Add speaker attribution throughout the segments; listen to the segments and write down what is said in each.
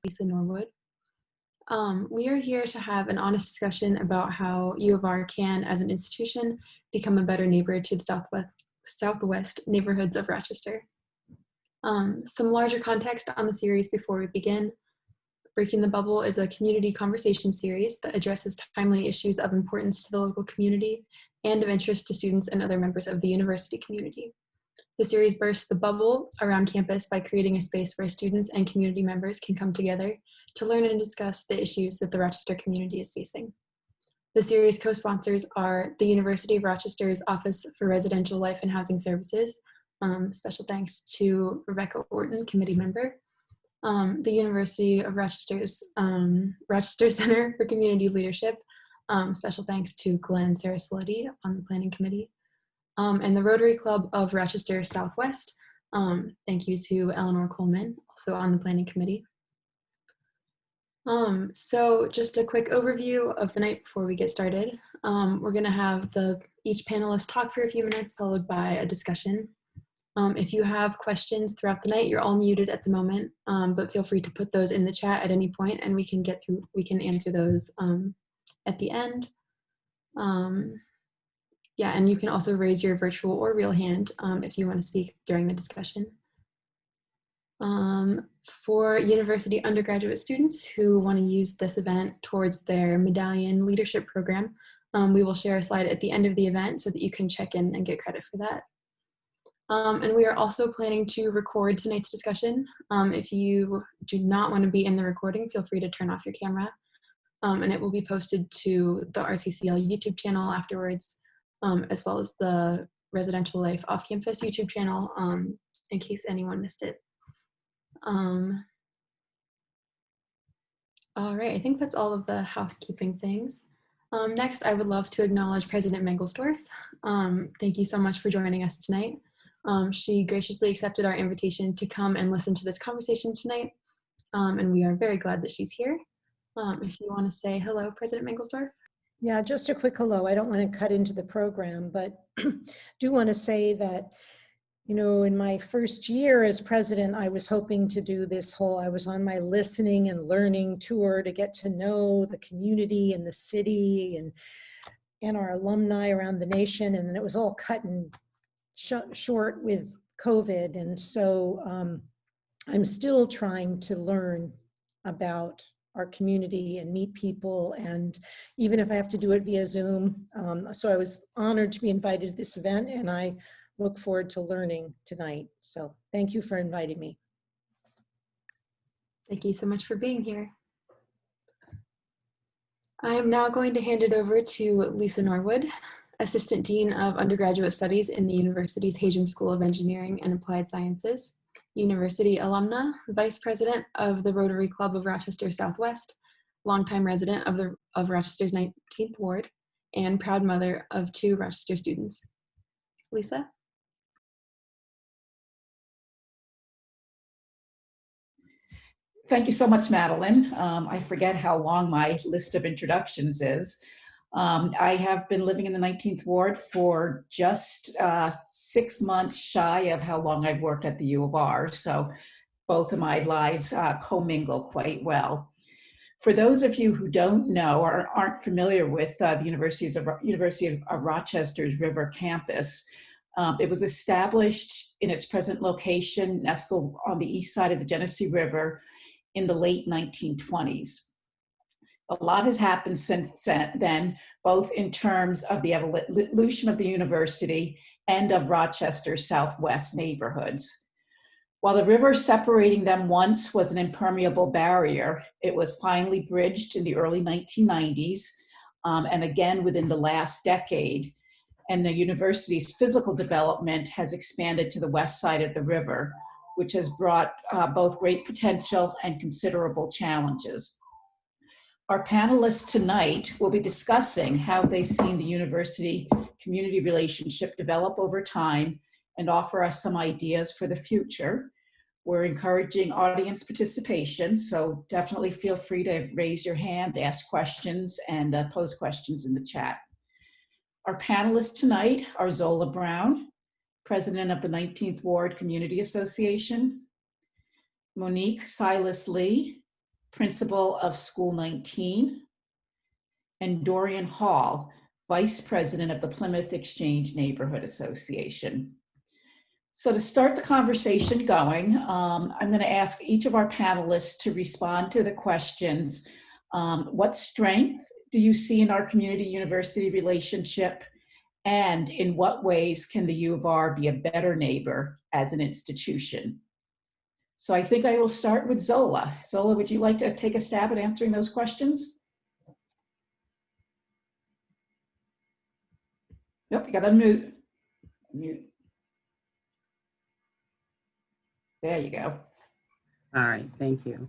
Speaker 1: Lisa Norwood. We are here to have an honest discussion about how U of R can, as an institution, become a better neighbor to the southwest neighborhoods of Rochester. Some larger context on the series before we begin. Breaking the Bubble is a community conversation series that addresses timely issues of importance to the local community and of interest to students and other members of the university community. The series bursts the bubble around campus by creating a space where students and community members can come together to learn and discuss the issues that the Rochester community is facing. The series co-sponsors are the University of Rochester's Office for Residential Life and Housing Services, special thanks to Rebecca Orton, committee member, the University of Rochester's Rochester Center for Community Leadership, special thanks to Glenn Sarasaletti on the planning committee, and the Rotary Club of Rochester Southwest. Thank you to Eleanor Coleman, also on the planning committee. So just a quick overview of the night before we get started. We're gonna have each panelist talk for a few minutes, followed by a discussion. If you have questions throughout the night, you're all muted at the moment, but feel free to put those in the chat at any point and we can answer those at the end. Yeah, and you can also raise your virtual or real hand if you want to speak during the discussion. For university undergraduate students who want to use this event towards their medallion leadership program, we will share a slide at the end of the event so that you can check in and get credit for that. And we are also planning to record tonight's discussion. If you do not want to be in the recording, feel free to turn off your camera. And it will be posted to the RCCL YouTube channel afterwards, as well as the Residential Life Off-Campus YouTube channel, in case anyone missed it. All right, I think that's all of the housekeeping things. Next, I would love to acknowledge President Mangelsdorf. Thank you so much for joining us tonight. She graciously accepted our invitation to come and listen to this conversation tonight, and we are very glad that she's here. If you want to say hello, President Mangelsdorf.
Speaker 2: Yeah, just a quick hello. I don't want to cut into the program, but do want to say that, you know, in my first year as president, I was hoping to do I was on my listening and learning tour to get to know the community and the city and our alumni around the nation, and then it was all cut and short with COVID. And so I'm still trying to learn about our community and meet people, and even if I have to do it via Zoom. So I was honored to be invited to this event, and I look forward to learning tonight. So thank you for inviting me.
Speaker 1: Thank you so much for being here. I am now going to hand it over to Lisa Norwood, Assistant Dean of Undergraduate Studies in the university's Hajim School of Engineering and Applied Sciences, university alumna, Vice President of the Rotary Club of Rochester Southwest, longtime resident of Rochester's 19th Ward, and proud mother of 2 Rochester students. Lisa?
Speaker 3: Thank you so much, Madeline. I forget how long my list of introductions is. I have been living in the 19th Ward for just 6 months shy of how long I've worked at the U of R, so both of my lives commingle quite well. For those of you who don't know or aren't familiar with the University of Rochester's River campus, it was established in its present location, nestled on the east side of the Genesee River in the late 1920s. A lot has happened since then, both in terms of the evolution of the university and of Rochester's southwest neighborhoods. While the river separating them once was an impermeable barrier, it was finally bridged in the early 1990s, and again within the last decade. And the university's physical development has expanded to the west side of the river, which has brought both great potential and considerable challenges. Our panelists tonight will be discussing how they've seen the university-community relationship develop over time and offer us some ideas for the future. We're encouraging audience participation, so definitely feel free to raise your hand, ask questions, and pose questions in the chat. Our panelists tonight are Zola Brown, President of the 19th Ward Community Association, Monique Silas Lee, principal of School 19, and Dorian Hall, vice president of the Plymouth Exchange Neighborhood Association. So to start the conversation going, I'm going to ask each of our panelists to respond to the questions. What strength do you see in our community-university relationship? And in what ways can the U of R be a better neighbor as an institution? So I think I will start with Zola. Zola, would you like to take a stab at answering those questions? Nope, you got to unmute. Mute. There you go.
Speaker 4: All right, thank you.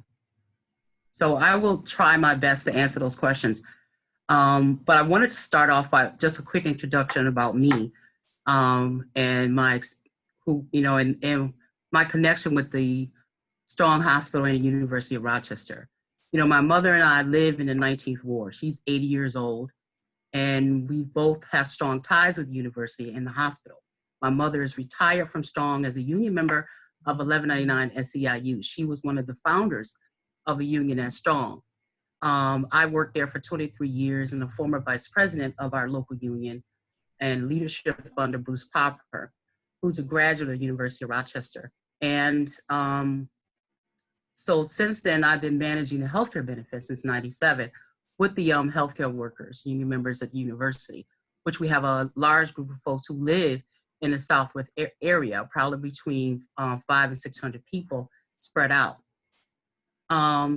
Speaker 4: So I will try my best to answer those questions. But I wanted to start off by just a quick introduction about me and my, and my connection with the Strong Hospital and the University of Rochester. You know, my mother and I live in the 19th Ward. She's 80 years old, and we both have strong ties with the university and the hospital. My mother is retired from Strong as a union member of 1199 SEIU. She was one of the founders of a union at Strong. I worked there for 23 years and a former vice president of our local union and leadership under Bruce Popper, who's a graduate of the University of Rochester. And so since then, I've been managing the healthcare benefits since '97 with the healthcare workers, union members at the university, which we have a large group of folks who live in the Southwest area, probably between 500 and 600 people spread out.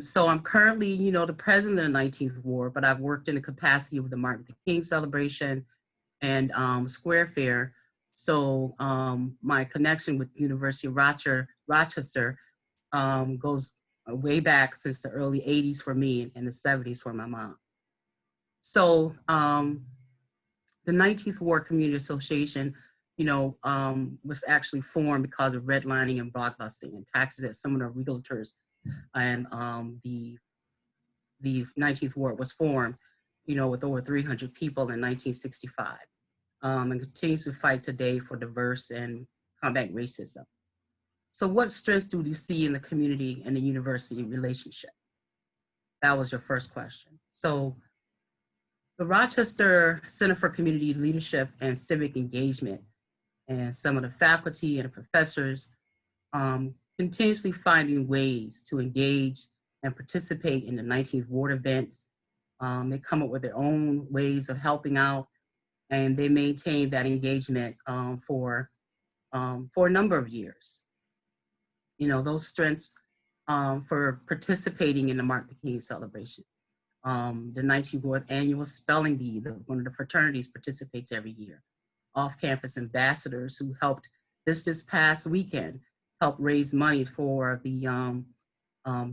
Speaker 4: So I'm currently, the president of the 19th Ward, but I've worked in the capacity of the Martin Luther King celebration and Square Fair. So my connection with the University of Rochester goes way back since the early 80s for me and the 70s for my mom. So the 19th Ward Community Association, was actually formed because of redlining and blockbusting and taxes that some of the realtors and the 19th Ward was formed, with over 300 people in 1965, and continues to fight today for diverse and combat racism. So what strengths do you see in the community and the university relationship? That was your first question. So the Rochester Center for Community Leadership and Civic Engagement and some of the faculty and the professors continuously finding ways to engage and participate in the 19th Ward events. They come up with their own ways of helping out, and they maintain that engagement for a number of years. Those strengths for participating in the Martin Luther King celebration. The 19th Ward annual spelling bee, one of the fraternities participates every year. Off-campus ambassadors who helped this past weekend help raise money for the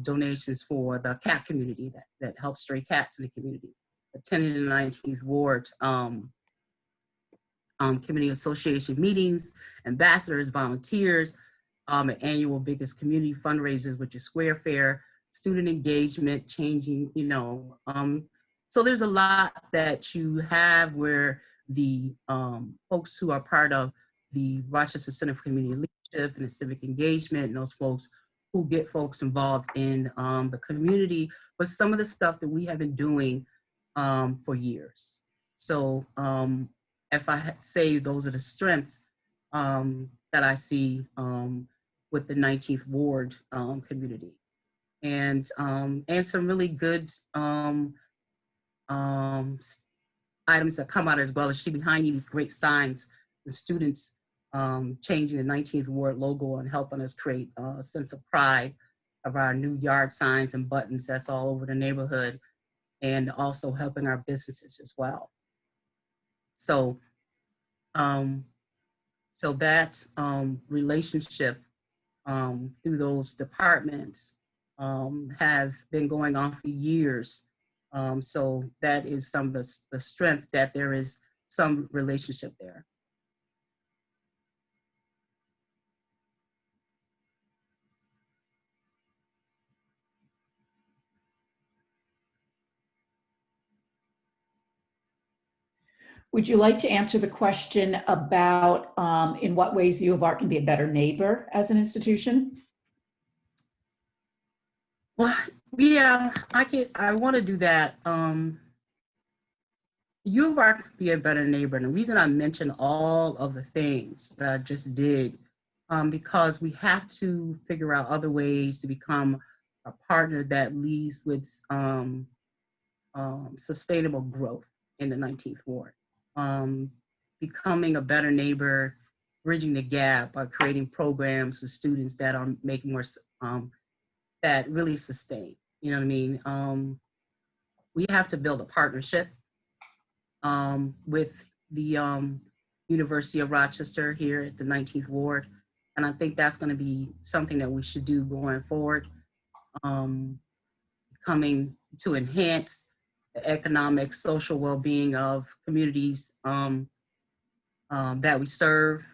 Speaker 4: donations for the cat community that helps stray cats in the community. Attending the 19th Ward Community Association meetings, ambassadors, volunteers, at annual biggest community fundraisers, which is Square Fair, student engagement, changing, so there's a lot that you have where the folks who are part of the Rochester Center for Community Leadership and the civic engagement, and those folks who get folks involved in the community with some of the stuff that we have been doing for years. So if I say those are the strengths that I see with the 19th Ward community, and some really good items that come out as well as she behind you, these great signs, the students changing the 19th Ward logo and helping us create a sense of pride of our new yard signs and buttons that's all over the neighborhood, and also helping our businesses as well. So, so that relationship through those departments have been going on for years. So that is some of the strength, that there is some relationship there.
Speaker 3: Would you like to answer the question about in what ways U of R can be a better neighbor as an institution?
Speaker 4: Well, Yeah, I want to do that. U of R could be a better neighbor. And the reason I mentioned all of the things that I just did, because we have to figure out other ways to become a partner that leads with sustainable growth in the 19th Ward. Um, Becoming a better neighbor, bridging the gap by creating programs for students that are making more, that really sustain. You know what I mean? We have to build a partnership with the University of Rochester here at the 19th Ward. And I think that's going to be something that we should do going forward, um, coming to enhance the economic, social well-being of communities that we serve.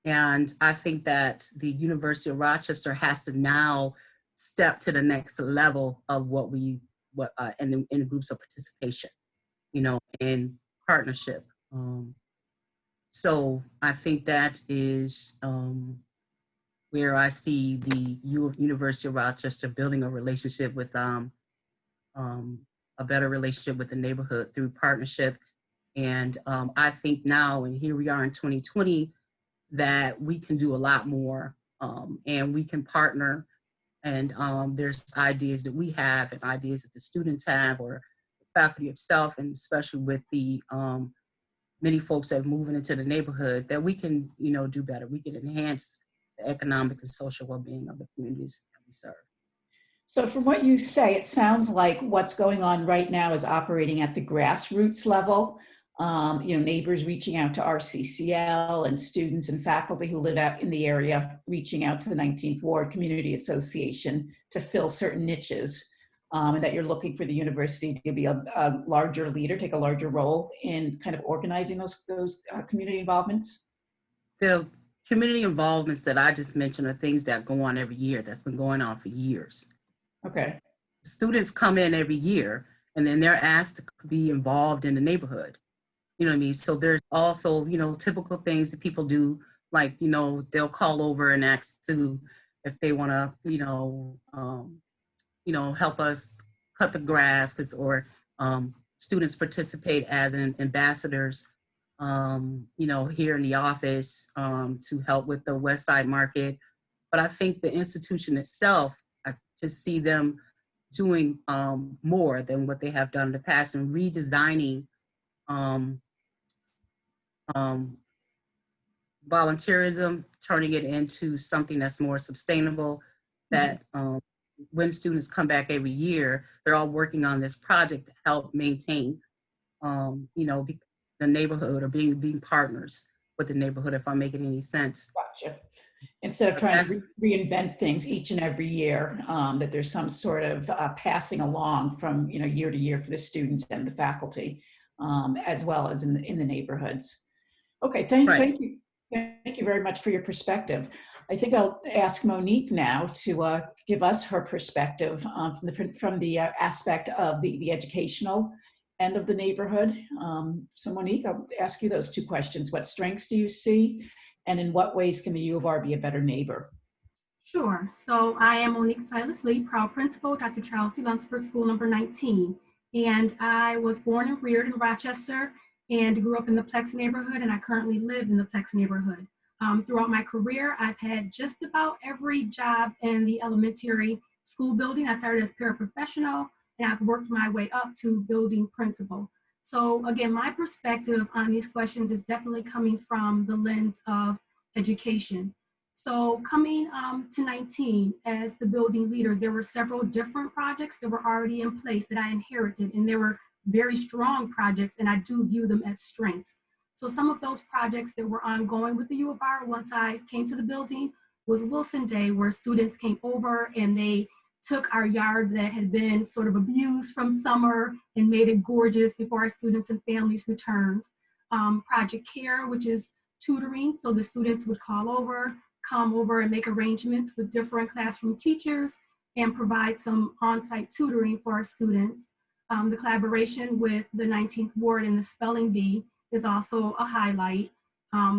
Speaker 4: And I think that the University of Rochester has to now step to the next level of in groups of participation, you know, in partnership. So I think that is where I see the University of Rochester building a relationship with a better relationship with the neighborhood through partnership. And I think now, and here we are in 2020, that we can do a lot more, and we can partner. And there's ideas that we have and ideas that the students have, or the faculty itself, and especially with the many folks that are moving into the neighborhood, that we can, you know, do better. We can enhance the economic and social well-being of the communities that we serve.
Speaker 3: So from what you say, it sounds like what's going on right now is operating at the grassroots level. Neighbors reaching out to RCCL and students and faculty who live out in the area, reaching out to the 19th Ward Community Association to fill certain niches, and that you're looking for the university to be a larger leader, take a larger role in kind of organizing those community involvements.
Speaker 4: The community involvements that I just mentioned are things that go on every year, that's been going on for years.
Speaker 3: Okay.
Speaker 4: Students come in every year and then they're asked to be involved in the neighborhood. You know what I mean? So there's also, you know, typical things that people do, like, you know, they'll call over and ask to, if they want to, help us cut the grass, or students participate as ambassadors, here in the office, to help with the West Side Market. But I think the institution itself, I just see them doing more than what they have done in the past, and redesigning volunteerism, turning it into something that's more sustainable, that when students come back every year, they're all working on this project to help maintain, the neighborhood, or being partners with the neighborhood, if I'm making any sense.
Speaker 3: Gotcha. Instead of trying to reinvent things each and every year, that there's some sort of passing along from year to year for the students and the faculty, as well as in the neighborhoods. Okay, thank you. Thank you very much for your perspective. I think I'll ask Monique now to give us her perspective from the aspect of the educational end of the neighborhood. So Monique, I'll ask you those two questions. What strengths do you see, and in what ways can the U of R be a better neighbor?
Speaker 5: Sure. So I am Monique Silas Lee, proud principal, Dr. Charles C. Lunsford, school number 19. And I was born and reared in Rochester and grew up in the Plex neighborhood, and I currently live in the Plex neighborhood. Throughout my career, I've had just about every job in the elementary school building. I started as paraprofessional, and I've worked my way up to building principal. So again, my perspective on these questions is definitely coming from the lens of education. So coming to 19 as the building leader, there were several different projects that were already in place that I inherited, and they were very strong projects, and I do view them as strengths. So some of those projects that were ongoing with the U of R once I came to the building was Wilson Day, where students came over and they took our yard that had been sort of abused from summer and made it gorgeous before our students and families returned. Project Care, which is tutoring, so the students would come over and make arrangements with different classroom teachers and provide some on-site tutoring for our students. The collaboration with the 19th Ward and the Spelling Bee is also a highlight.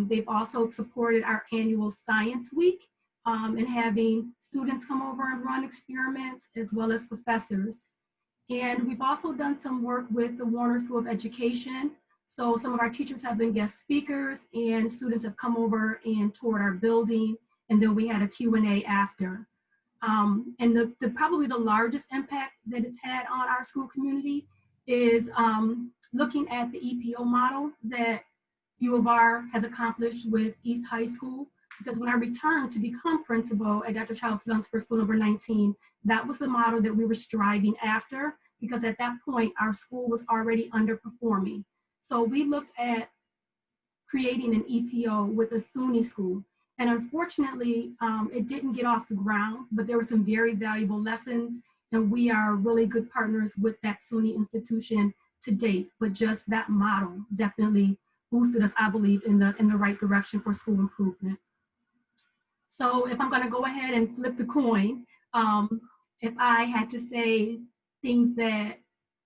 Speaker 5: They've also supported our annual Science Week, and having students come over and run experiments as well as professors. And we've also done some work with the Warner School of Education. So some of our teachers have been guest speakers and students have come over and toured our building. And then we had a Q&A after. And probably the largest impact that it's had on our school community is looking at the EPO model that U of R has accomplished with East High School. Because when I returned to become principal at Dr. Charles C. Lunsford School number 19, that was the model that we were striving after, because at that point, our school was already underperforming. So we looked at creating an EPO with a SUNY school. And unfortunately, it didn't get off the ground, but there were some very valuable lessons, and we are really good partners with that SUNY institution to date. But just that model definitely boosted us, I believe, in the right direction for school improvement. So if I'm going to go ahead and flip the coin, if I had to say things that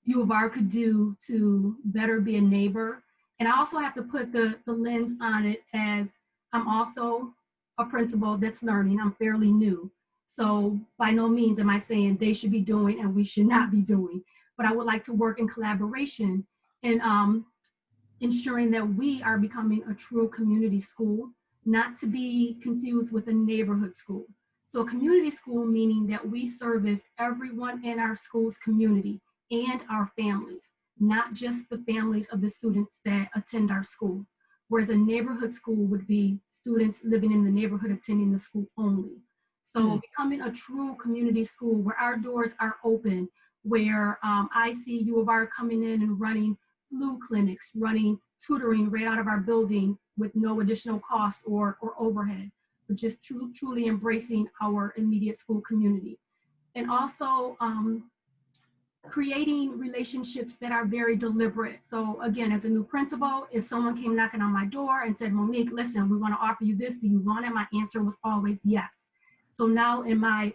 Speaker 5: U of R could do to better be a neighbor, and I also have to put the lens on it as I'm also a principal that's learning. I'm fairly new. So by no means am I saying they should be doing and we should not be doing, but I would like to work in collaboration and ensuring that we are becoming a true community school, not to be confused with a neighborhood school. So a community school meaning that we service everyone in our school's community and our families, not just the families of the students that attend our school. Whereas a neighborhood school would be students living in the neighborhood attending the school only. So becoming a true community school where our doors are open, where I see U of R coming in and running flu clinics, running tutoring right out of our building with no additional cost or overhead, but just truly embracing our immediate school community. And also creating relationships that are very deliberate. So again, as a new principal, if someone came knocking on my door and said, Monique, listen, we want to offer you this, do you want it? My answer was always yes. So now in my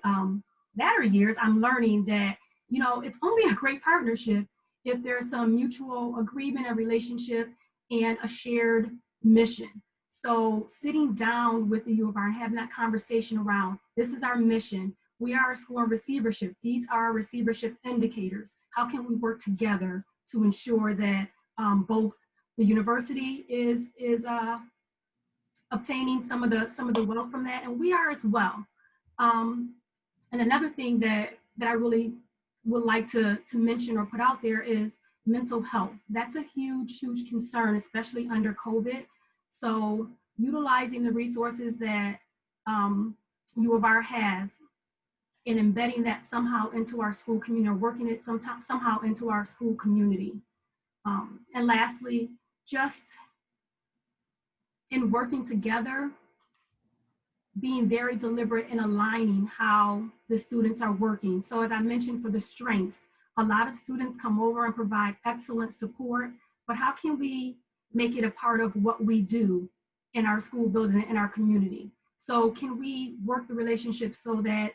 Speaker 5: latter years, I'm learning that, you know, it's only a great partnership if there's some mutual agreement and relationship and a shared mission. So sitting down with the U of R and having that conversation around, this is our mission. We are a school in receivership. These are our receivership indicators. How can we work together to ensure that both the university is obtaining some of the wealth from that, and we are as well. And another thing that I really would like to mention or put out there is mental health. That's a huge concern, especially under COVID. So utilizing the resources that U of R has and embedding that somehow into our school community, or working it somehow into our school community. And lastly, just in working together, being very deliberate in aligning how the students are working. So as I mentioned, for the strengths, a lot of students come over and provide excellent support, but how can we make it a part of what we do in our school building, in our community? So can we work the relationship so that,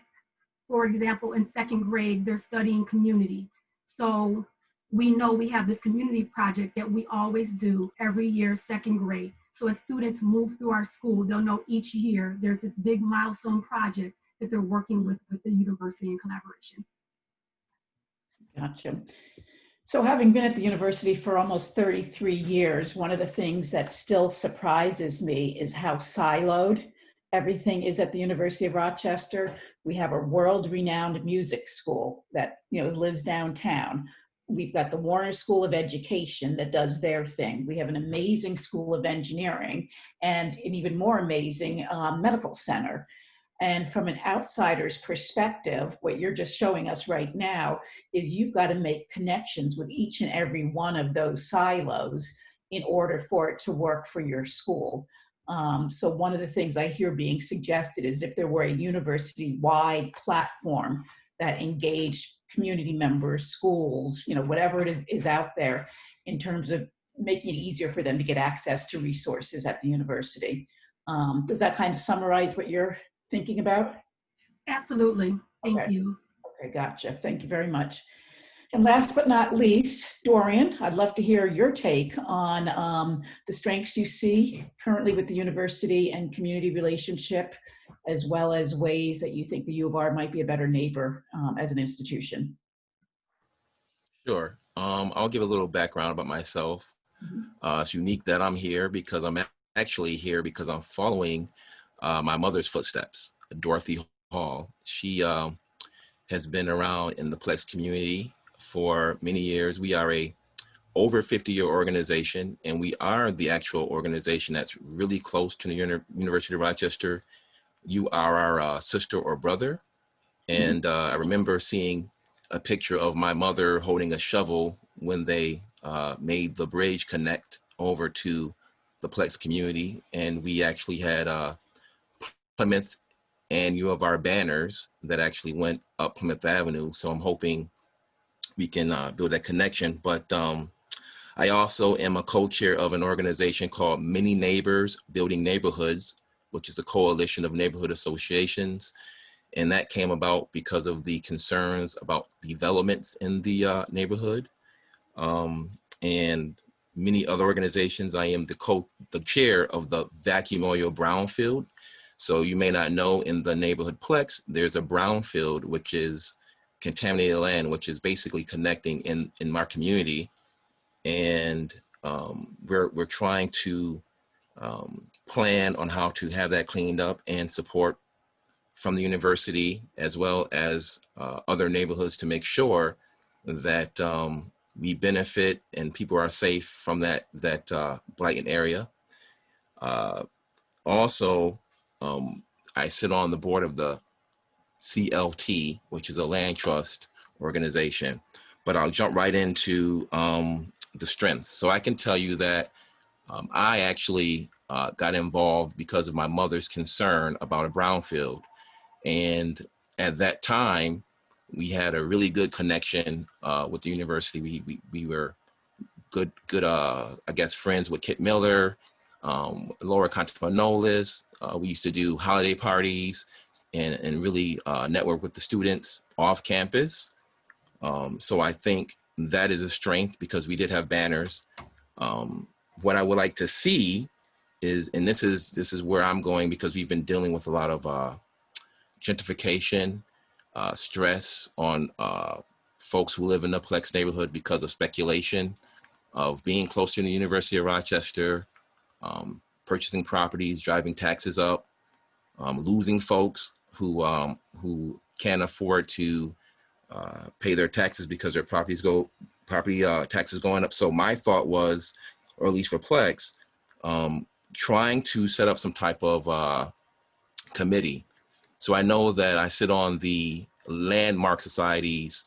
Speaker 5: for example, in second grade, they're studying community. So we know we have this community project that we always do every year, second grade. So as students move through our school, they'll know each year there's this big milestone project that they're working with the university in collaboration.
Speaker 3: Gotcha. So having been at the university for almost 33 years, one of the things that still surprises me is how siloed everything is at the University of Rochester. We have a world-renowned music school that, you know, lives downtown. We've got the Warner School of Education that does their thing. We have an amazing School of Engineering and an even more amazing medical center. And from an outsider's perspective, what you're just showing us right now is you've got to make connections with each and every one of those silos in order for it to work for your school. So one of the things I hear being suggested is if there were a university-wide platform that engaged community members, schools, you know, whatever it is out there in terms of making it easier for them to get access to resources at the university. Does that kind of summarize what you're thinking about?
Speaker 5: Absolutely. Thank you.
Speaker 3: Okay, gotcha. Thank you very much. And last but not least, Dorian, I'd love to hear your take on the strengths you see currently with the university and community relationship, as well as ways that you think the U of R might be a better neighbor as an institution.
Speaker 6: Sure. I'll give a little background about myself. It's unique that I'm here because I'm actually here because I'm following my mother's footsteps, Dorothy Hall. She has been around in the Plex community for many years. We are a over 50-year organization, and we are the actual organization that's really close to the University of Rochester. You are our sister or brother. And I remember seeing a picture of my mother holding a shovel when they made the bridge connect over to the Plex community. And we actually had Plymouth and U of R banners that actually went up Plymouth Avenue. So I'm hoping we can build that connection. But I also am a co-chair of an organization called Many Neighbors Building Neighborhoods, which is a coalition of neighborhood associations. And that came about because of the concerns about developments in the neighborhood. And many other organizations. I am the chair of the Vacuum Oil Brownfield. So you may not know, in the neighborhood Plex, there's a brownfield, which is contaminated land, which is basically connecting in our community. And we're trying to plan on how to have that cleaned up and support from the university, as well as other neighborhoods, to make sure that we benefit and people are safe from that blighted area. Also, I sit on the board of the CLT, which is a land trust organization. But I'll jump right into the strengths. So I can tell you that I actually got involved because of my mother's concern about a brownfield. And at that time, we had a really good connection with the university. We were good, I guess, friends with Kit Miller, Laura Contamanolis. We used to do holiday parties and really network with the students off campus. So I think that is a strength, because we did have banners. What I would like to see is, and this is where I'm going, because we've been dealing with a lot of gentrification, stress on folks who live in the Plex neighborhood because of speculation of being close to the University of Rochester, purchasing properties, driving taxes up, losing folks who can't afford to pay their taxes because their property taxes going up. So my thought was, or at least for Plex, trying to set up some type of committee. So I know that I sit on the Landmark Society's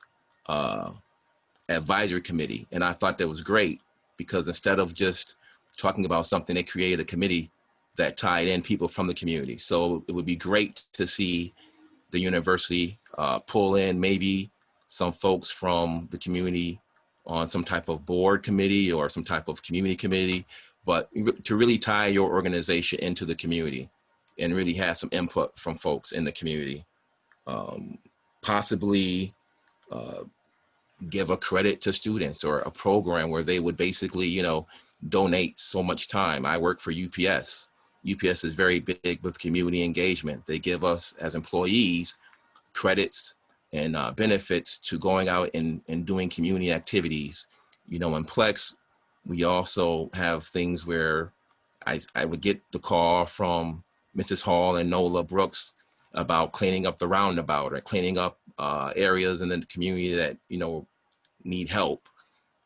Speaker 6: advisory committee, and I thought that was great, because instead of just talking about something, they created a committee that tied in people from the community. So it would be great to see the university pull in maybe some folks from the community on some type of board committee or some type of community committee, but to really tie your organization into the community and really have some input from folks in the community. Possibly give a credit to students, or a program where they would basically, donate so much time. I work for UPS. UPS is very big with community engagement. They give us as employees credits and benefits to going out and doing community activities. In Plex, we also have things where I would get the call from Mrs. Hall and Nola Brooks about cleaning up the roundabout, or cleaning up areas in the community that, need help.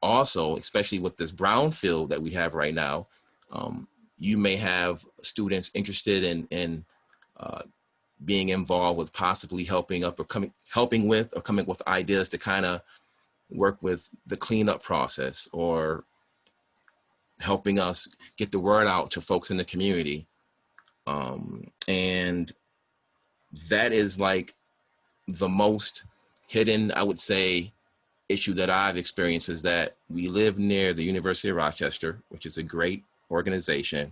Speaker 6: Also, especially with this brownfield that we have right now, you may have students interested in being involved with possibly helping with coming with ideas to kind of work with the cleanup process, or helping us get the word out to folks in the community. And that is like the most hidden, I would say, issue that I've experienced, is that we live near the University of Rochester, which is a great organization.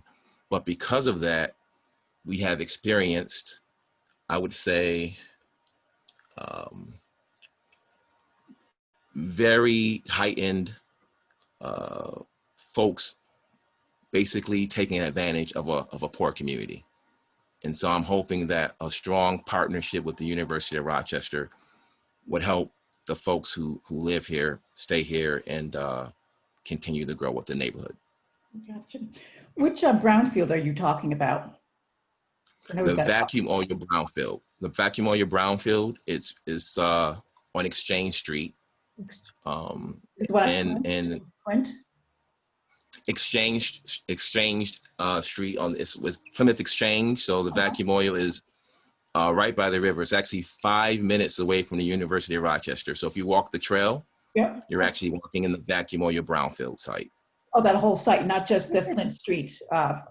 Speaker 6: But because of that, we have experienced, I would say, very heightened folks basically taking advantage of a poor community. And so I'm hoping that a strong partnership with the University of Rochester would help the folks who live here, stay here, and continue to grow with the neighborhood.
Speaker 3: Gotcha. Which brownfield are you talking about? I know
Speaker 6: The
Speaker 3: we've got
Speaker 6: vacuum oil brownfield. The vacuum oil brownfield is on Exchange Street.
Speaker 3: the one at Flint?
Speaker 6: And
Speaker 3: Flint?
Speaker 6: Exchange Street on this was Plymouth Exchange. So the vacuum oil is right by the river. It's actually 5 minutes away from the University of Rochester. So if you walk the trail,
Speaker 3: Yep.
Speaker 6: you're actually walking in the vacuum oil brownfield site.
Speaker 3: Oh, that whole site, not just the Flint Street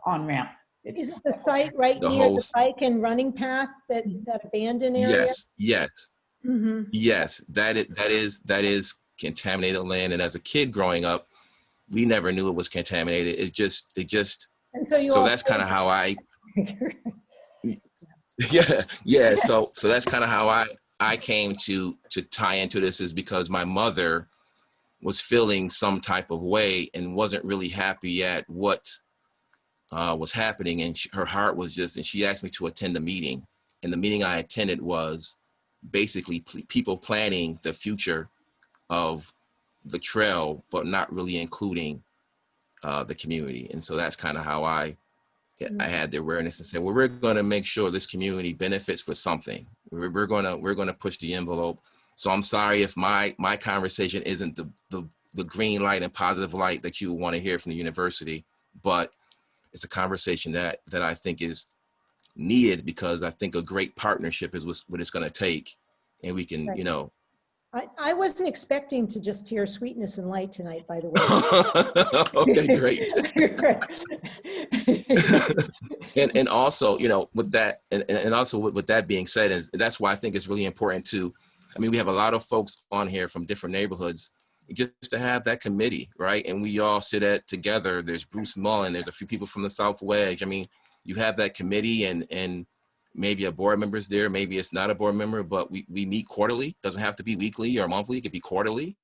Speaker 3: on-ramp.
Speaker 2: Is it the site right
Speaker 6: The
Speaker 2: near
Speaker 6: whole
Speaker 2: the bike and running path, that abandoned area?
Speaker 6: Yes.
Speaker 2: Mm-hmm.
Speaker 6: Yes, that is contaminated land. And as a kid growing up, we never knew it was contaminated. It just.
Speaker 2: And so
Speaker 6: So that's kind of how I. Yeah. So that's kind of how I came to tie into this, is because my mother was feeling some type of way and wasn't really happy at what was happening, and her heart was just. And she asked me to attend a meeting, and the meeting I attended was basically people planning the future of the trail, but not really including the community. And so that's kind of how I had the awareness and said, well, we're going to make sure this community benefits for something. We're going to push the envelope. So I'm sorry if my conversation isn't the green light and positive light that you want to hear from the university, but it's a conversation that I think is needed, because I think a great partnership is what it's going to take, and we can,
Speaker 2: Right. I wasn't expecting to just hear sweetness and light tonight, by the way.
Speaker 6: Okay, great. and also, with that, and also with that being said, is that's why I think it's really important to, we have a lot of folks on here from different neighborhoods, just to have that committee, right? And we all sit together. There's Bruce Mullen, there's a few people from the South Wedge. You have that committee, and maybe a board member's there, maybe it's not a board member, but we meet quarterly. Doesn't have to be weekly or monthly, it could be quarterly.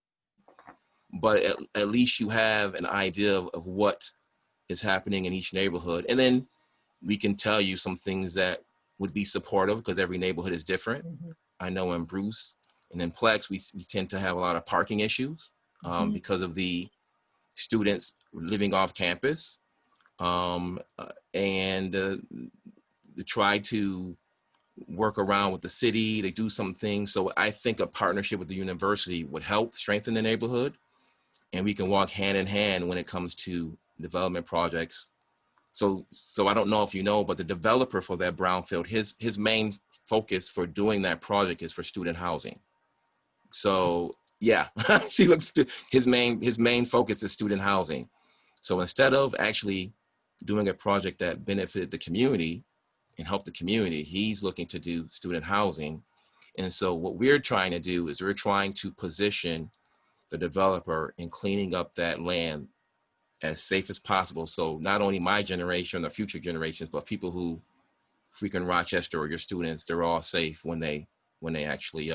Speaker 6: But at least you have an idea of what is happening in each neighborhood. And then we can tell you some things that would be supportive, because every neighborhood is different. Mm-hmm. I know in Bruce and in Plex, we tend to have a lot of parking issues because of the students living off campus. To try to work around with the city, they do some things. So I think a partnership with the university would help strengthen the neighborhood, and we can walk hand in hand when it comes to development projects. So I don't know if you know, but the developer for that brownfield, his main focus for doing that project is for student housing. So yeah, his main focus is student housing. So instead of actually doing a project that benefited the community and help the community, he's looking to do student housing. And so what we're trying to do is we're trying to position the developer in cleaning up that land as safe as possible. So not only my generation or future generations, but people who frequent Rochester or your students, they're all safe when they actually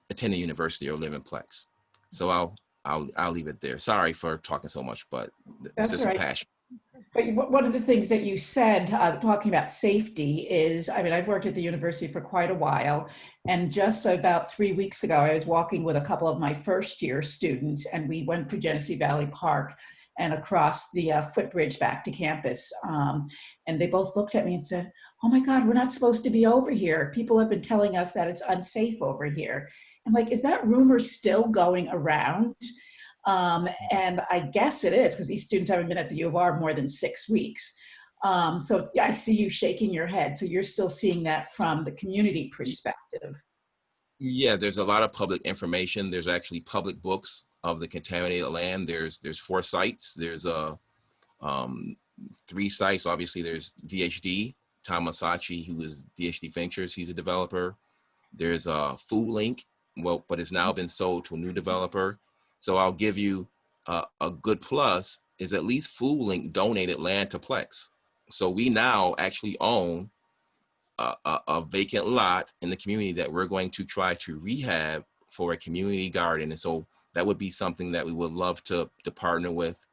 Speaker 6: attend a university or live in Plex. So I'll leave it there. Sorry for talking so much, but it's just a passion.
Speaker 3: But one of the things that you said, talking about safety, is, I've worked at the university for quite a while, and just about 3 weeks ago, I was walking with a couple of my first year students, and we went through Genesee Valley Park and across the footbridge back to campus. And they both looked at me and said, "Oh my God, we're not supposed to be over here. People have been telling us that it's unsafe over here." I'm like, is that rumor still going around? And I guess it is, because these students haven't been at the U of R more than 6 weeks. So yeah, I see you shaking your head. So you're still seeing that from the community perspective.
Speaker 6: Yeah, there's a lot of public information. There's actually public books of the contaminated land. There's 4 sites. There's 3 sites. Obviously, there's DHD, Tom Masachi, who is DHD Ventures. He's a developer. There's Food Link, but it's now been sold to a new developer. So I'll give you a good plus is at least Food Link donated land to Plex. So we now actually own a vacant lot in the community that we're going to try to rehab for a community garden. And so that would be something that we would love to partner with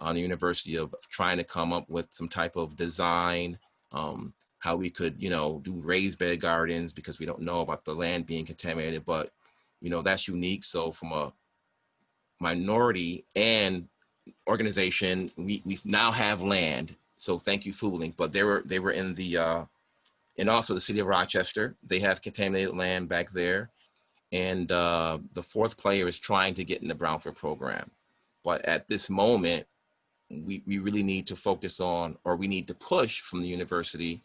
Speaker 6: on the university of trying to come up with some type of design, how we could, do raised bed gardens, because we don't know about the land being contaminated, but, that's unique. So from a minority and organization, we now have land. So thank you, Food Link. But they were in the, and also the city of Rochester, they have contaminated land back there. And the fourth player is trying to get in the Brownfield program. But at this moment, we really need to focus on, or we need to push from the university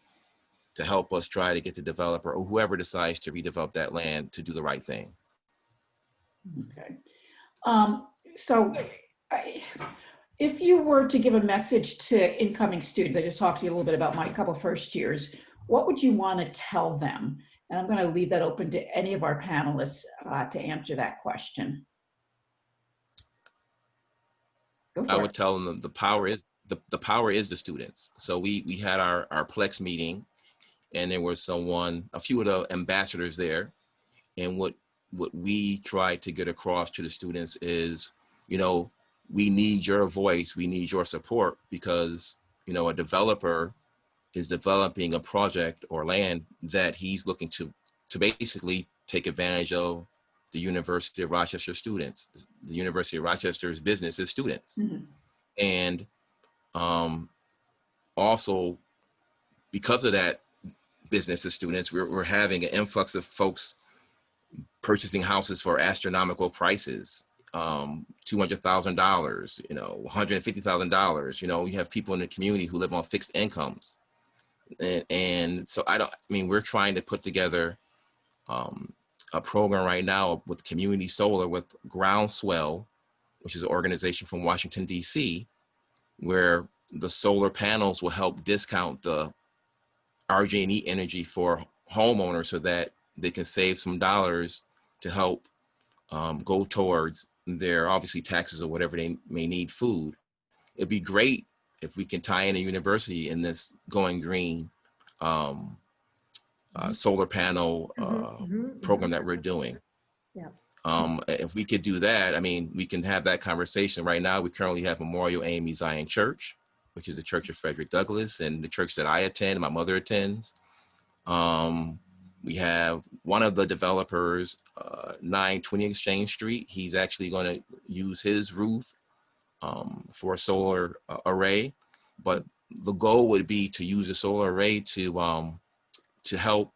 Speaker 6: to help us try to get the developer or whoever decides to redevelop that land to do the right thing.
Speaker 3: Okay. So if you were to give a message to incoming students, I just talked to you a little bit about my couple first years, what would you want to tell them? And I'm going to leave that open to any of our panelists to answer that question.
Speaker 6: I would tell them the power is the power is the students. So we had our Plex meeting, and there was a few of the ambassadors there, and what we tried to get across to the students is, we need your voice, we need your support, because a developer is developing a project or land that he's looking to basically take advantage of the University of Rochester students. The University of Rochester's business is students. Mm-hmm. And also, because of that business of students, we're having an influx of folks purchasing houses for astronomical prices, $200,000, $150,000. You have people in the community who live on fixed incomes. And so we're trying to put together a program right now with community solar with Groundswell, which is an organization from Washington, D.C., where the solar panels will help discount the RG&E energy for homeowners so that they can save some dollars to help go towards their, obviously, taxes or whatever they may need, food. It'd be great if we can tie in a university in this going green solar panel program that we're doing.
Speaker 2: Yeah.
Speaker 6: If we could do that, we can have that conversation. Right now, we currently have Memorial AME Zion Church, which is the Church of Frederick Douglass, and the church that I attend, my mother attends. We have one of the developers, 920 Exchange Street. He's actually going to use his roof for a solar array, but the goal would be to use a solar array to help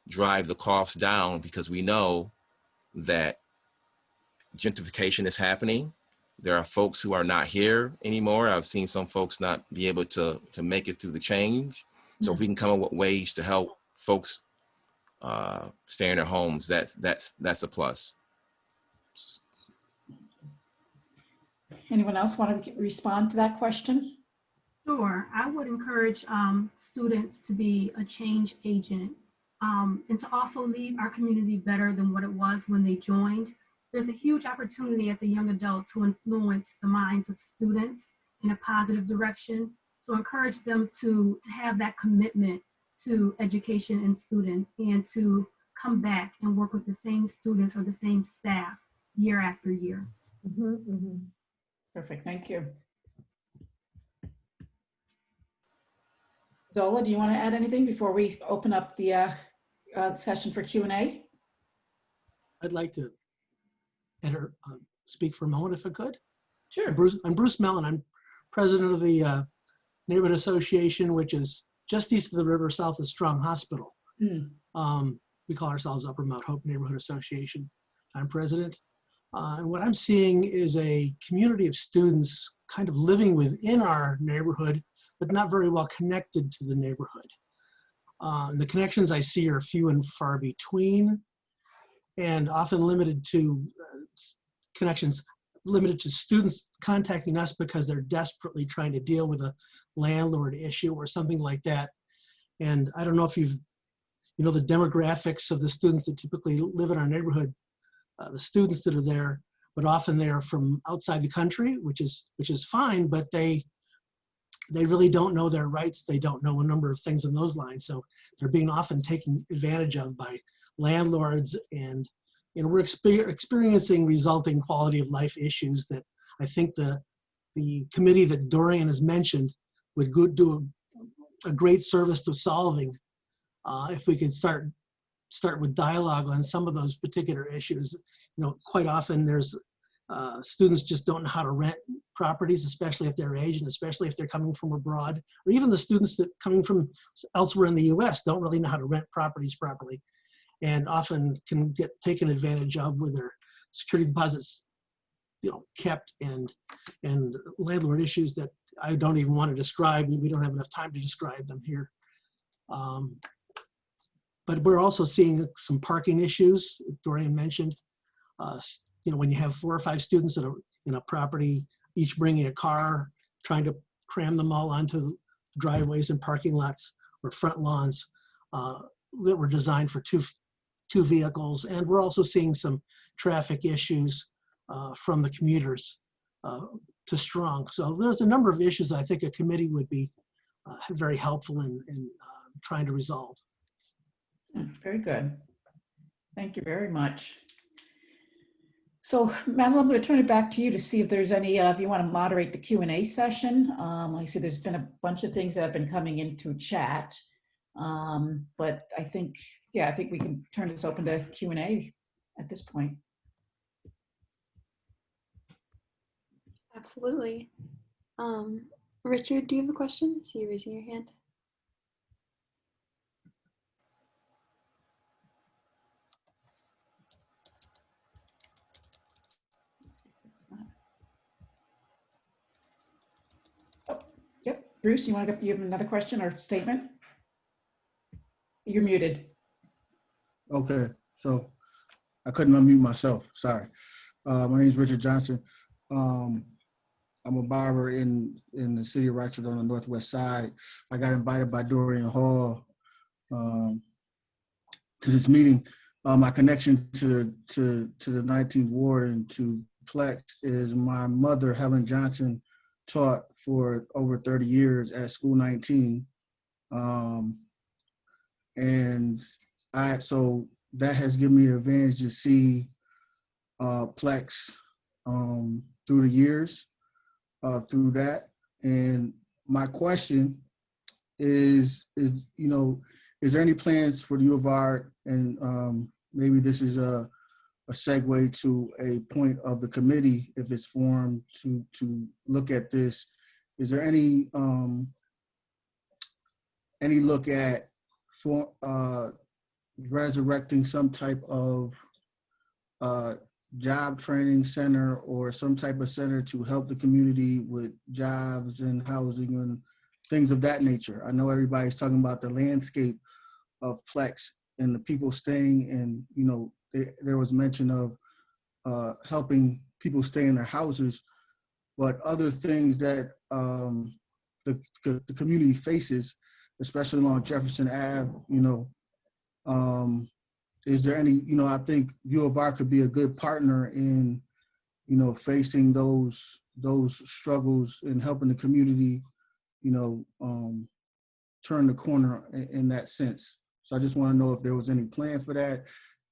Speaker 6: drive the costs down, because we know that gentrification is happening. There are folks who are not here anymore. I've seen some folks not be able to make it through the change. So if we can come up with ways to help folks stay in their homes, that's a plus.
Speaker 3: Anyone else want to respond to that question?
Speaker 5: Sure. I would encourage students to be a change agent and to also leave our community better than what it was when they joined. There's a huge opportunity as a young adult to influence the minds of students in a positive direction. So encourage them to have that commitment to education and students, and to come back and work with the same students or the same staff year after year.
Speaker 3: Perfect, thank you. Zola, do you want to add anything before we open up the session for Q&A?
Speaker 7: I'd like to speak for a moment, if I could.
Speaker 3: Sure.
Speaker 7: I'm Bruce Mellon. I'm president of the Neighborhood Association, which is just east of the river, south of Strong Hospital. We call ourselves Upper Mount Hope Neighborhood Association. I'm president. And what I'm seeing is a community of students kind of living within our neighborhood, but not very well connected to the neighborhood. The connections I see are few and far between, and often limited to connections limited to students contacting us because they're desperately trying to deal with a landlord issue or something like that. And I don't know if you know the demographics of the students that typically live in our neighborhood, the students that are there, but often they are from outside the country, which is fine, but they really don't know their rights. They don't know a number of things in those lines. So they're being often taken advantage of by landlords and we're experiencing resulting quality of life issues that I think the committee that Dorian has mentioned would do a great service to solving if we could start with dialogue on some of those particular issues. Quite often there's students just don't know how to rent properties, especially at their age, and especially if they're coming from abroad, or even the students that coming from elsewhere in the US don't really know how to rent properties properly, and often can get taken advantage of with their security deposits kept, and landlord issues that I don't even want to describe, and we don't have enough time to describe them here. But we're also seeing some parking issues Dorian mentioned. When you have 4 or 5 students in a property, each bringing a car, trying to cram them all onto driveways and parking lots or front lawns that were designed for two vehicles. And we're also seeing some traffic issues from the commuters to Strong. So there's a number of issues that I think a committee would be very helpful in trying to resolve.
Speaker 3: Very good. Thank you very much. So, Madeline, I'm going to turn it back to you to see if there's any, if you want to moderate the Q&A session. I see there's been a bunch of things that have been coming in through chat. But I think we can turn this open to Q&A at this point.
Speaker 1: Absolutely. Richard, do you have a question? I see you raising your hand.
Speaker 3: Yep, Bruce, you have another question or statement? You're muted.
Speaker 8: Okay, so I couldn't unmute myself, sorry. My name is Richard Johnson. I'm a barber in the city of Rochester on the northwest side. I got invited by Dorian Hall to this meeting. My connection to the 19th Ward and to Plex is my mother, Helen Johnson, taught for over 30 years at School 19. And so that has given me an advantage to see Plex through the years, through that. And my question is there any plans for the U of R, and maybe this is a segue to a point of the committee, if it's formed, to look at this. Is there any look at resurrecting some type of job training center or some type of center to help the community with jobs and housing and things of that nature? I know everybody's talking about the landscape of Plex and the people staying, and there was mention of helping people stay in their houses, but other things that the community faces, especially along Jefferson Ave, is there any, I think U of R could be a good partner in, facing those struggles and helping the community, turn the corner in that sense. So I just want to know if there was any plan for that.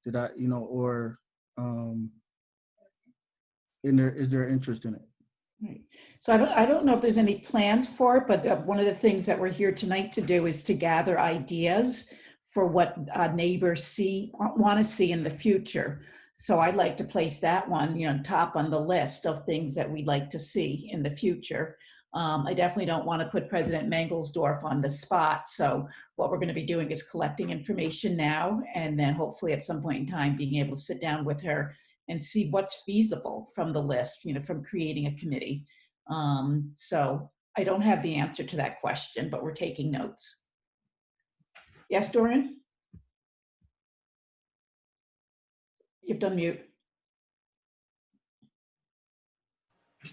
Speaker 8: Did I, or is there interest in it?
Speaker 3: Right. So I don't know if there's any plans for it, but one of the things that we're here tonight to do is to gather ideas for what neighbors want to see in the future. So I'd like to place that one, top on the list of things that we'd like to see in the future. I definitely don't want to put President Mangelsdorf on the spot. So what we're going to be doing is collecting information now, and then hopefully at some point in time being able to sit down with her and see what's feasible from the list, from creating a committee. So I don't have the answer to that question, but we're taking notes. Yes, Dorian? You have to unmute.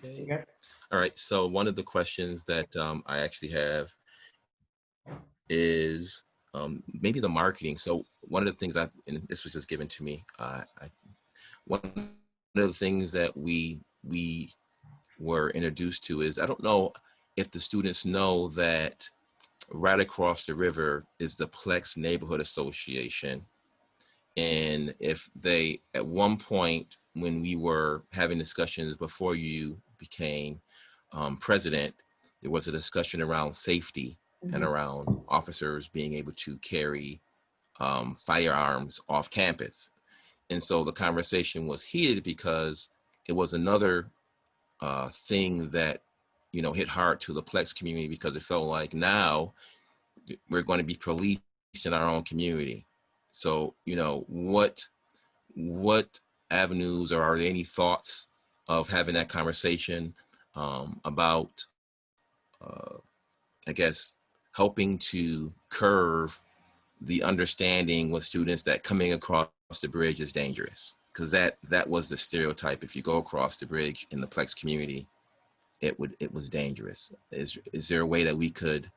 Speaker 6: Okay. All right. So one of the questions that I actually have is maybe the marketing. So one of the things and this was just given to me, one of the things that we were introduced to is, I don't know if the students know that right across the river is the Plex Neighborhood Association. And if they, at one point when we were having discussions before you became president, there was a discussion around safety and around officers being able to carry firearms off campus. And so the conversation was heated because it was another thing that, you know, hit hard to the Plex community, because it felt like now we're going to be policed in our own community. So, you know, what avenues, or are there any thoughts of having that conversation about, I guess, helping to curve the understanding with students that coming across the bridge is dangerous? Because that was the stereotype. If you go across the bridge in the Plex community, it was dangerous. Is there a way that we could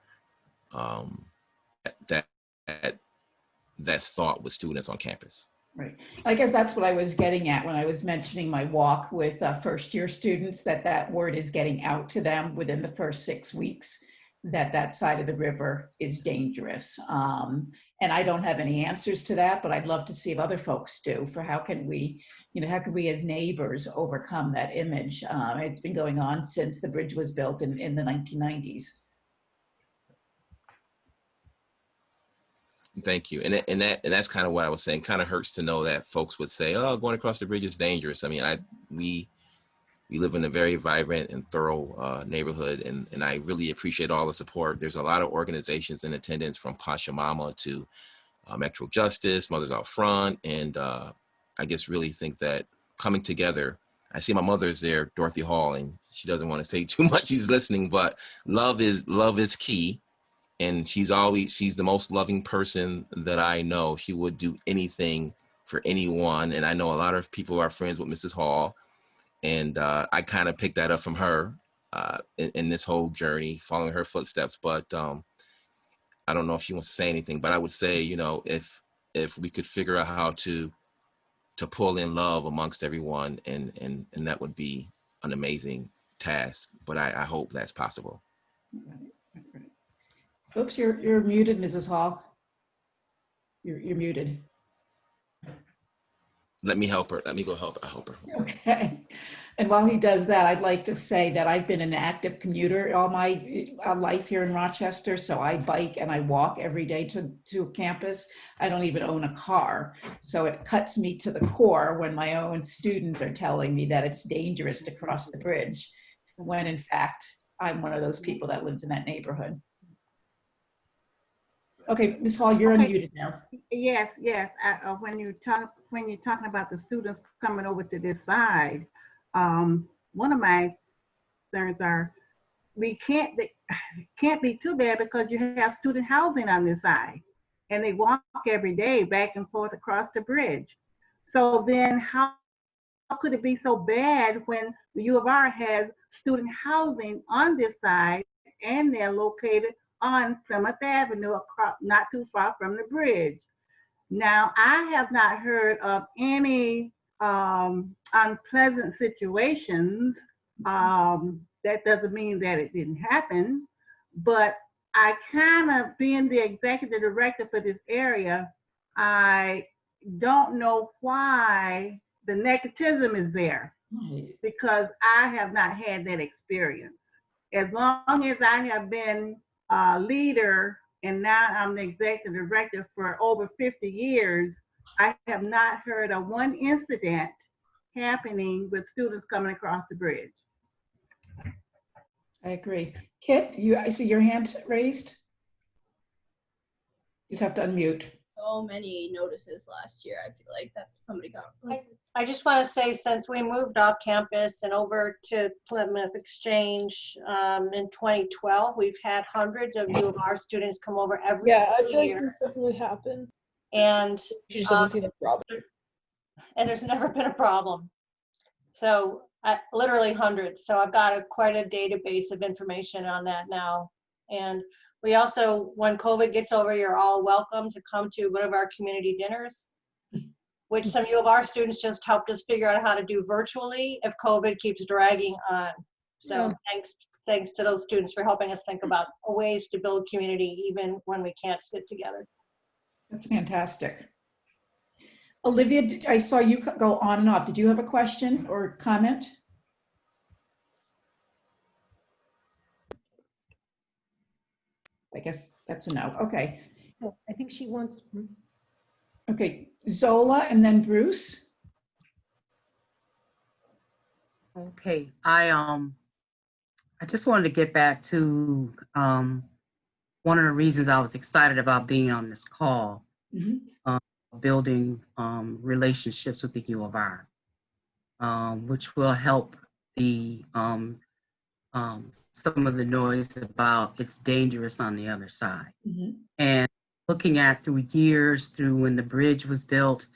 Speaker 6: that's thought with students on campus?
Speaker 3: Right. I guess that's what I was getting at when I was mentioning my walk with first year students, that word is getting out to them within the first 6 weeks, that side of the river is dangerous. And I don't have any answers to that, but I'd love to see if other folks do, for how can we, you know, how can we as neighbors overcome that image? It's been going on since the bridge was built in the 1990s.
Speaker 6: Thank you. And that's kind of what I was saying. Kind of hurts to know that folks would say, "Oh, going across the bridge is dangerous." I mean, we live in a very vibrant and thorough neighborhood, and I really appreciate all the support. There's a lot of organizations in attendance, from Pasha Mama to Metro Justice, Mothers Out Front, and I just really think that coming together. I see my mother's there, Dorothy Hall, and she doesn't want to say too much. She's listening, but love is key. And she's the most loving person that I know. She would do anything for anyone. And I know a lot of people are friends with Mrs. Hall. And I kind of picked that up from her in this whole journey, following her footsteps. But I don't know if she wants to say anything, but I would say, you know, if we could figure out how to pull in love amongst everyone, and that would be an amazing task. But I hope that's possible.
Speaker 3: Oops, you're muted, Mrs. Hall. You're muted.
Speaker 6: Let me help her. Let me go help her.
Speaker 3: Okay. And while he does that, I'd like to say that I've been an active commuter all my life here in Rochester. So I bike and I walk every day to campus. I don't even own a car. So it cuts me to the core when my own students are telling me that it's dangerous to cross the bridge, when in fact, I'm one of those people that lives in that neighborhood. Okay, Ms. Hall, you're unmuted now.
Speaker 9: Yes. When you're talking about the students coming over to this side, one of my concerns are they can't be too bad, because you have student housing on this side, and they walk every day back and forth across the bridge. So then how could it be so bad when the U of R has student housing on this side, and they're located on Plymouth Avenue, across, not too far from the bridge? Now, I have not heard of any unpleasant situations. That doesn't mean that it didn't happen, but I kind of, being the executive director for this area, I don't know why the negativism is there, because I have not had that experience. As long as I have been a leader, and now I'm the executive director for over 50 years, I have not heard of one incident happening with students coming across the bridge.
Speaker 3: I agree. Kit, I see your hand raised. You just have to unmute.
Speaker 10: So many notices last year. I feel like that somebody got.
Speaker 11: I just want to say, since we moved off campus and over to Plymouth Exchange in 2012, we've had hundreds of U of R students come over every single year.
Speaker 10: Like that definitely happened.
Speaker 11: And
Speaker 10: doesn't see the problem.
Speaker 11: And there's never been a problem. So literally hundreds. So I've got quite a database of information on that now. And we also, when COVID gets over, you're all welcome to come to one of our community dinners, which some U of R students just helped us figure out how to do virtually if COVID keeps dragging on. So thanks to those students for helping us think about ways to build community even when we can't sit together.
Speaker 3: That's fantastic. Olivia, I saw you go on and off. Did you have a question or comment? I guess that's a no. Okay.
Speaker 2: Oh, I think she wants.
Speaker 3: Okay, Zola and then Bruce.
Speaker 4: Okay, I just wanted to get back to one of the reasons I was excited about being on this call, building relationships with the U of R, which will help the some of the noise about it's dangerous on the other side. And looking at through years, through when the bridge was built,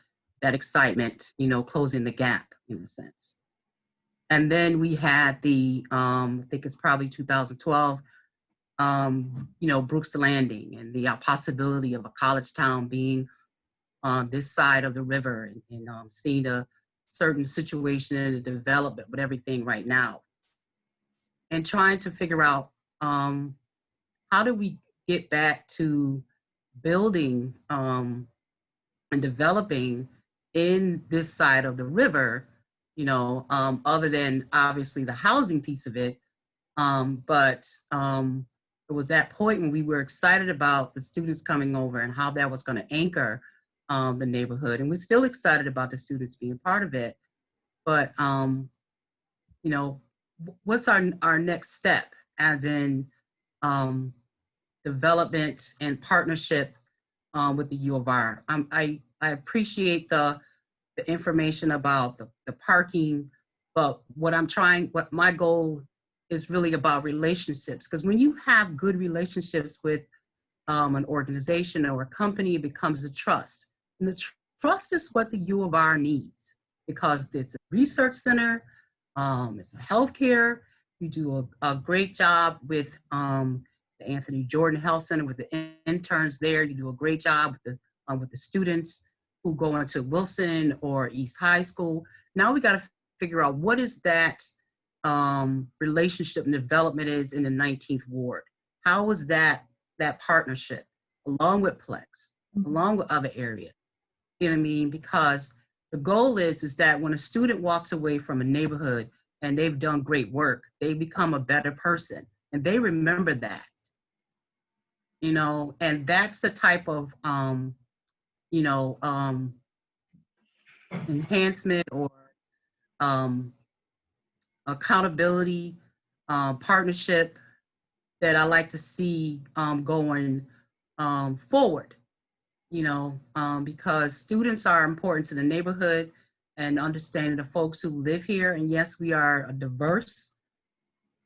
Speaker 4: that excitement, you know, closing the gap in a sense. And then we had the, I think it's probably 2012, you know, Brooks Landing and the possibility of a college town being on this side of the river and seeing a certain situation in the development with everything right now. And trying to figure out how do we get back to building and developing in this side of the river, you know, other than obviously the housing piece of it. But it was that point when we were excited about the students coming over and how that was going to anchor the neighborhood. And we're still excited about the students being part of it. But, you know, what's our next step as in development and partnership with the U of R? I appreciate the information about the parking, but what my goal is really about relationships. Because when you have good relationships with an organization or a company, it becomes a trust. And the trust is what the U of R needs, because it's a research center, it's a healthcare. You do a great job with the Anthony Jordan Health Center with the interns there. You do a great job with the students who go into Wilson or East High School. Now we got to figure out what is that relationship and development is in the 19th Ward. How is that partnership along with Plex, along with other areas? You know what I mean? Because the goal is that when a student walks away from a neighborhood and they've done great work, they become a better person and they remember that. You know, and that's the type of you know, enhancement or accountability, partnership that I like to see going forward, you know, because students are important to the neighborhood and understanding the folks who live here. And yes, we are a diverse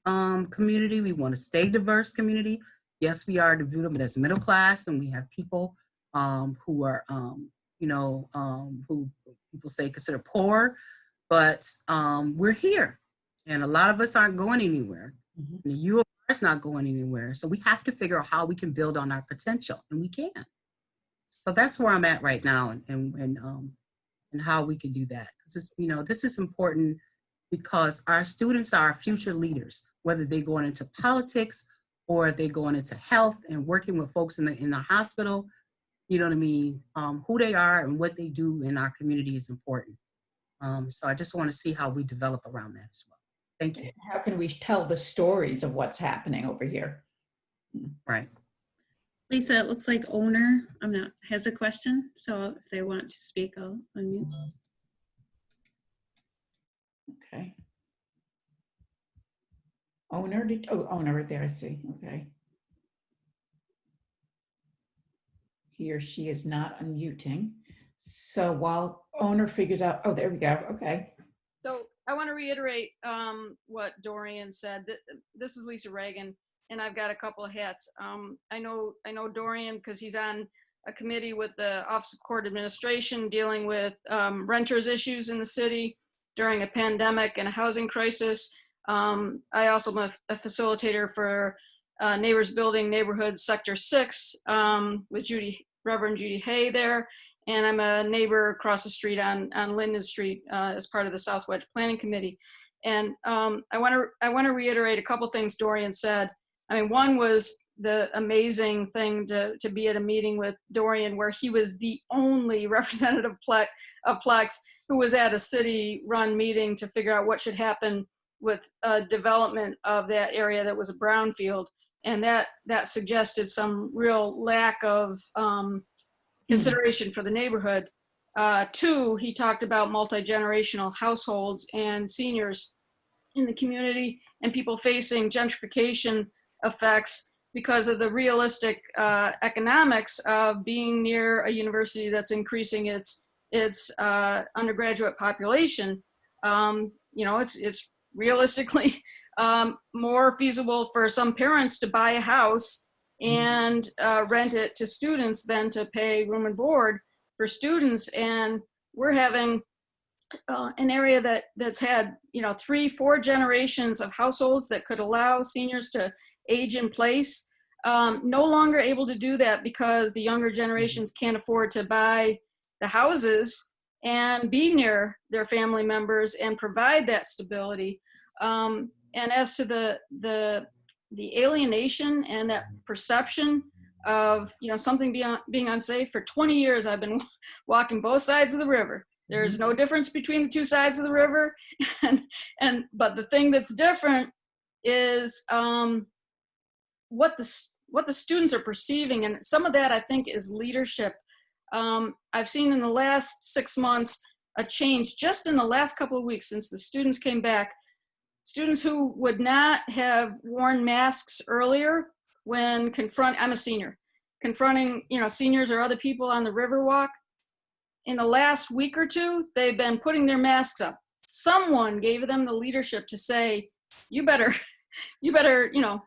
Speaker 4: community. We want to stay diverse community. Yes, we are developed as middle class, and we have people who are, you know, who people say consider poor, but we're here. And a lot of us aren't going anywhere. And the U of R is not going anywhere. So we have to figure out how we can build on our potential, and we can. So that's where I'm at right now, and how we can do that. Because, you know, this is important because our students are our future leaders, whether they're going into politics or if they're going into health and working with folks in the hospital. You know what I mean? Who they are and what they do in our community is important. So I just want to see how we develop around that as well. Thank you.
Speaker 3: How can we tell the stories of what's happening over here?
Speaker 4: Right.
Speaker 12: Lisa, it looks like owner has a question. So if they want to speak, I'll unmute.
Speaker 3: Okay. Owner, owner right there, I see. Okay. He or she is not unmuting. So while owner figures out, oh, there we go. Okay.
Speaker 13: So I want to reiterate what Dorian said. This is Lisa Reagan, and I've got a couple of hats. I know Dorian because he's on a committee with the Office of Court Administration dealing with renters issues in the city during a pandemic and a housing crisis. I also am a facilitator for Neighbors Building Neighborhood Sector 6 with Reverend Judy Hay there. And I'm a neighbor across the street on Linden Street as part of the South Wedge Planning Committee. And I want to reiterate a couple things Dorian said. I mean, one was the amazing thing to be at a meeting with Dorian where he was the only representative of Plex who was at a city-run meeting to figure out what should happen with development of that area that was a brownfield. And that suggested some real lack of consideration for the neighborhood. Two, he talked about multi-generational households and seniors in the community and people facing gentrification effects because of the realistic economics of being near a university that's increasing its undergraduate population. It's realistically more feasible for some parents to buy a house and rent it to students than to pay room and board for students. And we're having an area that's had 3-4 generations of households that could allow seniors to age in place, no longer able to do that because the younger generations can't afford to buy the houses and be near their family members and provide that stability. And as to the alienation and that perception of something being unsafe, for 20 years I've been walking both sides of the river. There's no difference between the two sides of the river, but the thing that's different is what the students are perceiving, and some of that I think is leadership. I've seen in the last 6 months a change just in the last couple of weeks since the students came back. Students who would not have worn masks earlier when I'm a senior, confronting seniors or other people on the Riverwalk. In the last week or two, they've been putting their masks up. Someone gave them the leadership to say, you better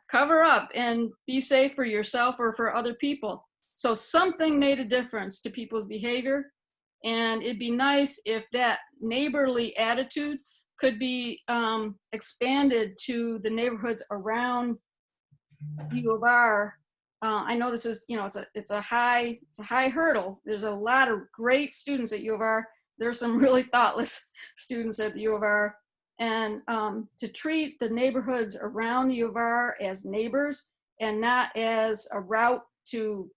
Speaker 13: cover up and be safe for yourself or for other people. So something made a difference to people's behavior. And it'd be nice if that neighborly attitude could be expanded to the neighborhoods around U of R. I know this is, it's a high hurdle. There's a lot of great students at U of R. There's some really thoughtless students at the U of R. And to treat the neighborhoods around the U of R as neighbors and not as a route to,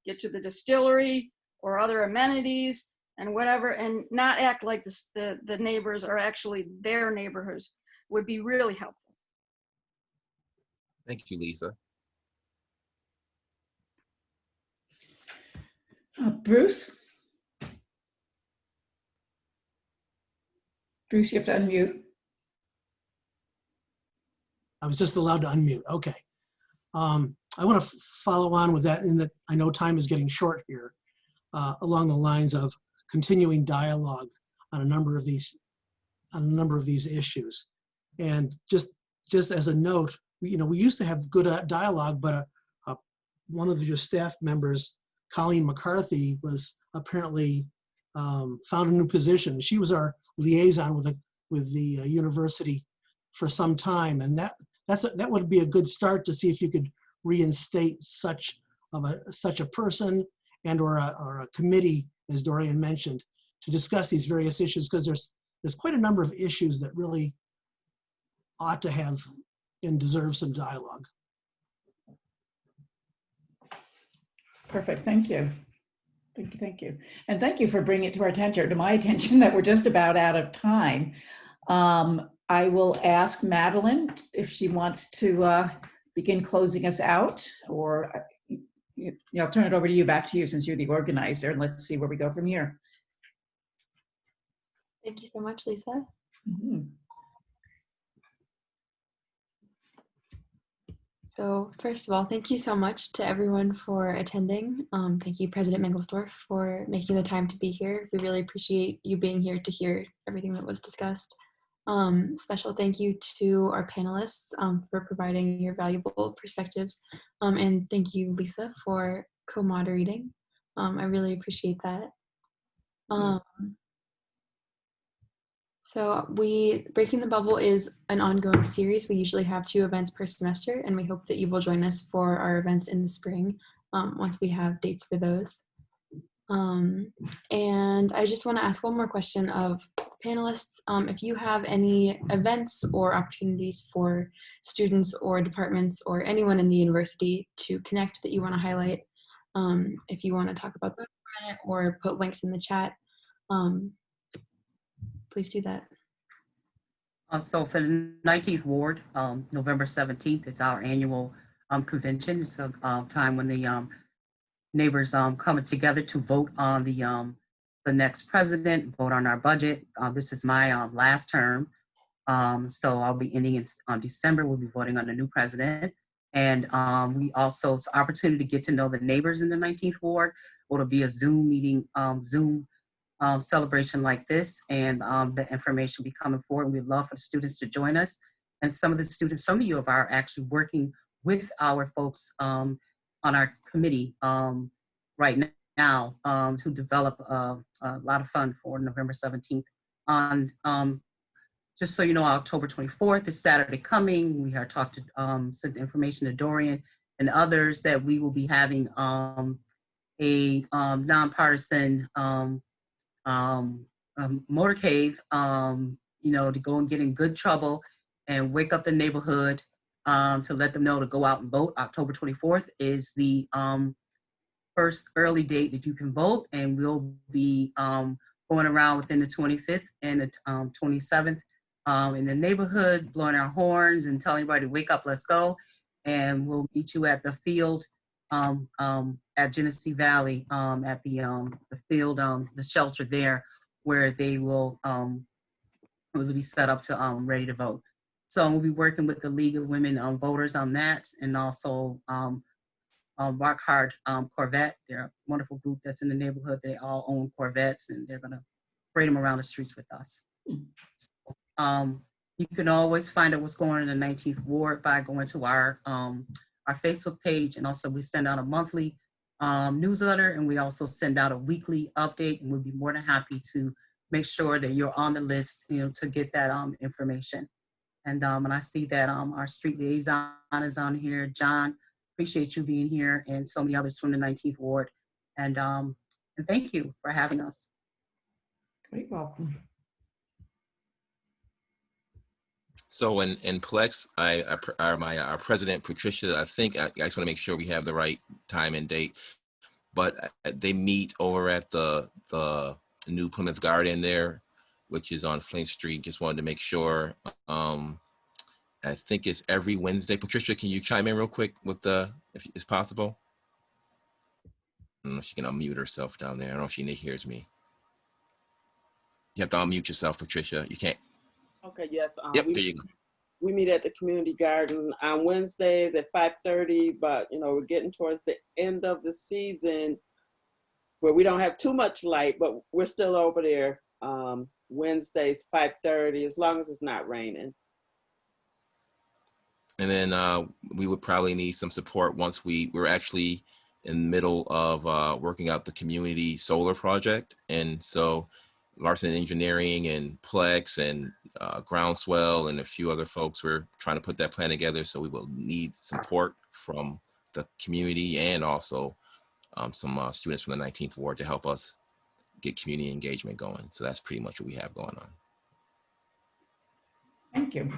Speaker 13: get to the distillery or other amenities and whatever, and not act like the neighbors are actually their neighborhoods would be really helpful.
Speaker 6: Thank you, Lisa.
Speaker 3: Bruce? Bruce, you have to unmute.
Speaker 7: I was just allowed to unmute. Okay. I want to follow on with that in that I know time is getting short here, along the lines of continuing dialogue on a number of these issues. And just as a note, we used to have good dialogue, but one of your staff members, Colleen McCarthy, was apparently found a new position. She was our liaison with the university for some time, and that would be a good start to see if you could reinstate such a person or a committee, as Dorian mentioned, to discuss these various issues, because there's quite a number of issues that really ought to have and deserve some dialogue.
Speaker 3: Perfect, thank you. Thank you. And thank you for bringing it to my attention that we're just about out of time. I will ask Madeline if she wants to begin closing us out, or I'll turn it over to you, back to you, since you're the organizer, and let's see where we go from here.
Speaker 1: Thank you so much, Lisa.
Speaker 3: Mm-hmm.
Speaker 1: So first of all, thank you so much to everyone for attending. Thank you, President Mangelsdorf, for making the time to be here. We really appreciate you being here to hear everything that was discussed. Special thank you to our panelists for providing your valuable perspectives. And thank you, Lisa, for co-moderating. I really appreciate that. So Breaking the Bubble is an ongoing series. We usually have 2 events per semester, and we hope that you will join us for our events in the spring once we have dates for those. And I just want to ask one more question of panelists, if you have any events or opportunities for students or departments or anyone in the university to connect that you want to highlight, if you want to talk about that for a minute or put links in the chat, please do that.
Speaker 4: So for the 19th Ward, November 17th, it's our annual convention. It's a time when the neighbors coming together to vote on the next president, vote on our budget. This is my last term. So I'll be ending in December. We'll be voting on the new president. And we also, it's an opportunity to get to know the neighbors in the 19th Ward. It'll be a Zoom meeting, Zoom celebration like this, and the information will be coming forward. And we'd love for the students to join us. And some of the students from the U of R are actually working with our folks on our committee right now to develop a lot of fun for November 17th. On just so you know, October 24th is Saturday coming. We are talking to sent the information to Dorian and others that we will be having a nonpartisan motorcade, you know, to go and get in good trouble and wake up the neighborhood to let them know to go out and vote. October 24th is the first early date that you can vote, and we'll be going around within the 25th and the 27th in the neighborhood, blowing our horns and telling everybody to wake up, let's go. And we'll meet you at the field at Genesee Valley at the field, the shelter there, where they will be set up to ready to vote. So we'll be working with the League of Women Voters on that, and also Rock Hard Corvette. They're a wonderful group that's in the neighborhood. They all own Corvettes, and they're gonna parade them around the streets with us. So, you can always find out what's going on in the 19th Ward by going to our Facebook page, and also we send out a monthly newsletter, and we also send out a weekly update, and we'll be more than happy to make sure that you're on the list, you know, to get that information. And I see that our street liaison is on here. John, appreciate you being here, and so many others from the 19th Ward. And thank you for having us.
Speaker 3: Great, welcome.
Speaker 6: So in Plex, our president, Patricia, I think, I just want to make sure we have the right time and date, but they meet over at the new Plymouth Garden there, which is on Flint Street. Just wanted to make sure. I think it's every Wednesday. Patricia, can you chime in real quick with if it's possible? I don't know if she can unmute herself down there. I don't know if she hears me. You have to unmute yourself, Patricia. You can't.
Speaker 14: Okay, yes.
Speaker 6: Yep, there you go.
Speaker 14: We meet at the community garden on Wednesdays at 5:30, but you know, we're getting towards the end of the season where we don't have too much light, but we're still over there Wednesdays 5:30, as long as it's not raining.
Speaker 6: And then we would probably need some support once we're actually in the middle of working out the community solar project. And so Larson Engineering and Plex and Groundswell and a few other folks, we're trying to put that plan together. So we will need support from the community and also some students from the 19th Ward to help us get community engagement going. So that's pretty much what we have going on.
Speaker 3: Thank you.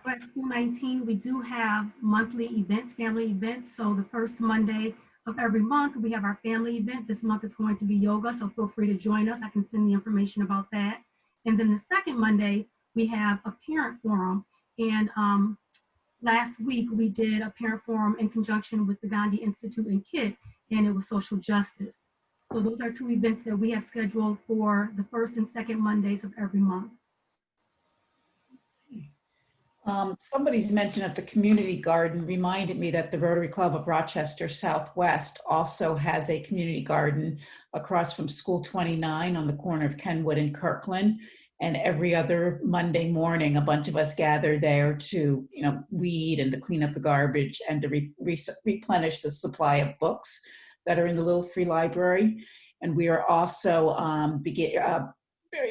Speaker 5: At School 19, we do have monthly events, family events. So the first Monday of every month, we have our family event. This month is going to be yoga, so feel free to join us. I can send the information about that. And then the second Monday, we have a parent forum. And last week, we did a parent forum in conjunction with the Gandhi Institute and KIT, and it was social justice. So those are two events that we have scheduled for the first and second Mondays of every month.
Speaker 3: Somebody's mention of the community garden reminded me that the Rotary Club of Rochester Southwest also has a community garden across from School 29 on the corner of Kenwood and Kirkland. And every other Monday morning, a bunch of us gather there to, you know, weed and to clean up the garbage and to replenish the supply of books that are in the little free library. And we are also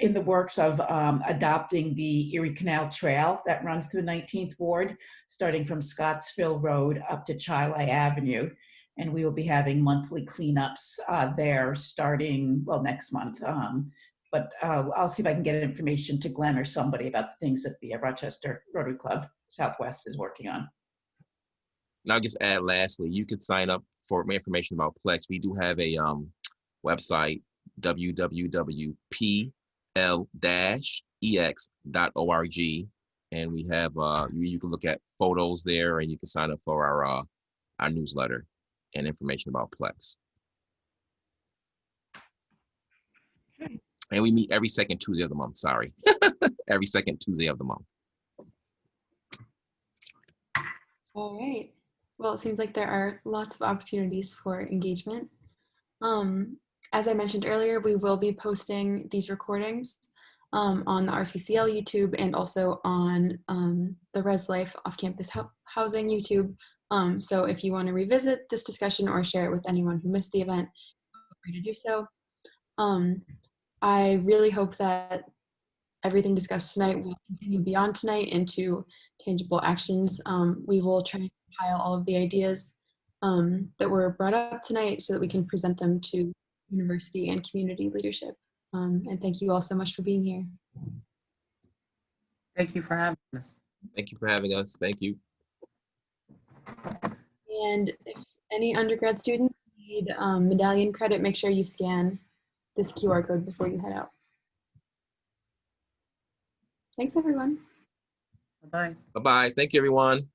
Speaker 3: in the works of adopting the Erie Canal Trail that runs through 19th Ward, starting from Scottsville Road up to Chiley Avenue. And we will be having monthly cleanups there starting, well, next month, but I'll see if I can get information to Glenn or somebody about the things that the Rochester Rotary Club Southwest is working on.
Speaker 6: And I'll just add lastly, you could sign up for more information about Plex. We do have a website, www.pl-ex.org. And we have, you can look at photos there, and you can sign up for our newsletter and information about Plex.
Speaker 3: Okay.
Speaker 6: And we meet every second Tuesday of the month, sorry. Every second Tuesday of the month.
Speaker 1: All right. Well, it seems like there are lots of opportunities for engagement. As I mentioned earlier, we will be posting these recordings on the RCCL YouTube and also on the Res Life off-campus housing YouTube. So if you want to revisit this discussion or share it with anyone who missed the event, feel free to do so. I really hope that everything discussed tonight will continue beyond tonight into tangible actions. We will try to compile all of the ideas that were brought up tonight so that we can present them to university and community leadership. And thank you all so much for being here.
Speaker 4: Thank you for having us.
Speaker 6: Thank you for having us. Thank you.
Speaker 1: And if any undergrad students need medallion credit, make sure you scan this QR code before you head out. Thanks, everyone.
Speaker 4: Bye-bye.
Speaker 6: Bye-bye. Thank you, everyone.